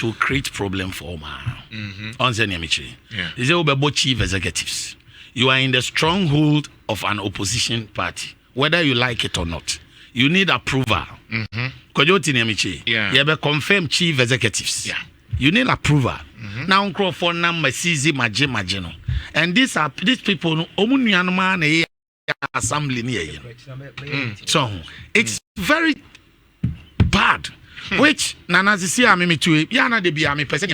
will create problem for Oma. On Zeniamichi. Is it chief executives? You are in the stronghold of an opposition party, whether you like it or not. You need approval. You have confirmed chief executives. You need approval. Now, for number CZ Magino. And these people, assembly. So it's very bad. Which Nana Zisia Mimi to Yana de Biami person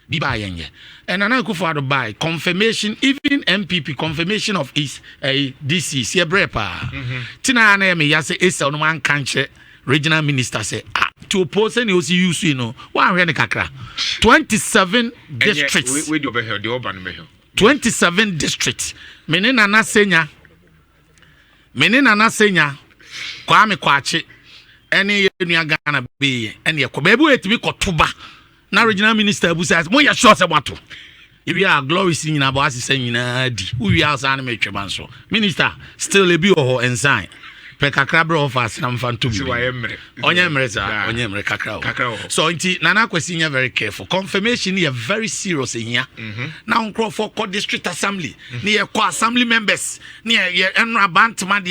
be buying. And Nana Kufa to buy confirmation, even MPP confirmation of his DC, Siebrepa. Tina Name Yase is on one country. Regional minister say to oppose any OCU, you know, 27 districts. 27 districts. Menina Nasenya, Kwame Kwache, any Ghana be, and your Kobebu to be Kotuba. Now, regional minister who says, Moya short about to. If you are glory singing about saying, who we are, animate your manso. Minister, still a bio and sign. Pekakra offers some fun to be. Onyemre kakra. So inti Nana question very careful. Confirmation is very serious in here. Now for district assembly, near assembly members, near Enra Bantman.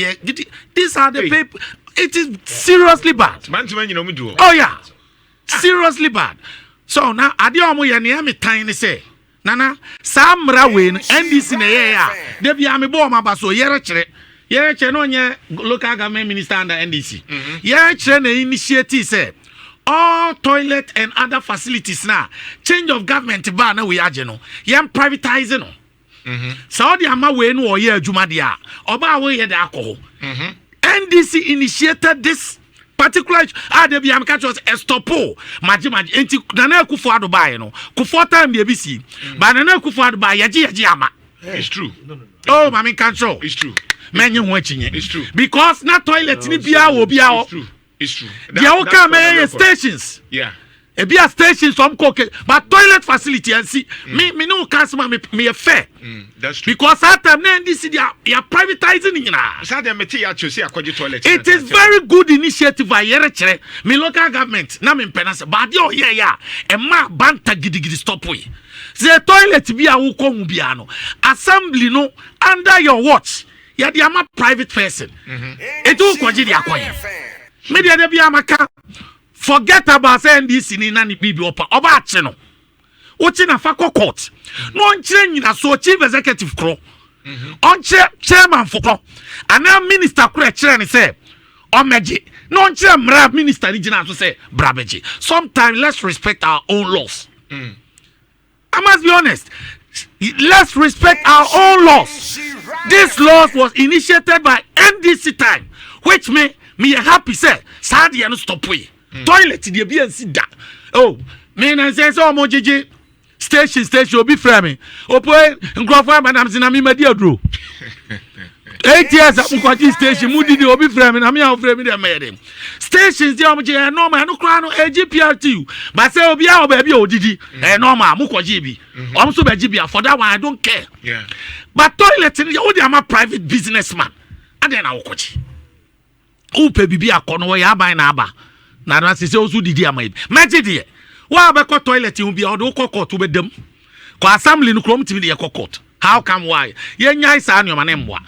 These are the people. It is seriously bad. Oh yeah, seriously bad. So now adiomo ya niami tiny say. Nana Samra win NDC na ya. Debi ame bo mabaso yere chere. Yeah, Chenonya local government minister under NDC. Yeah, Chen initiative say all toilet and other facilities now. Change of government bar now we are general. Yeah, privatizing. Saudi Ama we no ye Jumadia. Oba we the alcohol. NDC initiated this particular debi am catch us estopo. Maji enti Nana Akufo Addo buy no. Kufo time the ABC. But Nana Akufo Addo buy yaji ama. It's true. Oh, mami control. It's true. It's true. Because not toilet ni bia will be out. It's true. They all come stations. Yeah. A beer station some coke, but toilet facility and see me no customer me a fair. That's true. Because that time NDC they are privatizing in It is very good initiative by Yerechere, me local government, na me penance, but yo yeah, a ma banta gidi stop we. The toilet be a wuko mubiano. Assembly no under your watch. Ya di ama private person. Etu kwaji di akoye. Media de bi amaka. Forget about NDC ni nani bibi opa. Oba ache no. Ochi na fako court. No onchire nyina so chief executive kro. Onche chairman foko. Ana minister kro chere ni say omeje. No onchire mra minister ni jina so say brabeje. Sometimes let's respect our own laws. I must be honest. Let's respect our own laws. This law was initiated by NDC time, which me happy say, Sadia no stop we. Toilet the BNC da. Oh, me na say so mo jeje station obi frame. Opo nkrofo madam sinami mediadro. 8 years at Mukwaji station, Moody obi frame na me a frame dem made. Stations dey omje normal no kra no AGPRT. But say obi a baby odidi normal Mukwaji bi. So be bia for that one I don't care. Yeah. But toilet in the am a private businessman. And then I will coach. Upe bibi akono we ya ban na aba. Na na se osu didi am. Magic dey. Wa be ko toilet in bi odo ko court be dem. Ko assembly no krom timi dey ko court. How come why? Ye nyai sa anyoma ne mboa.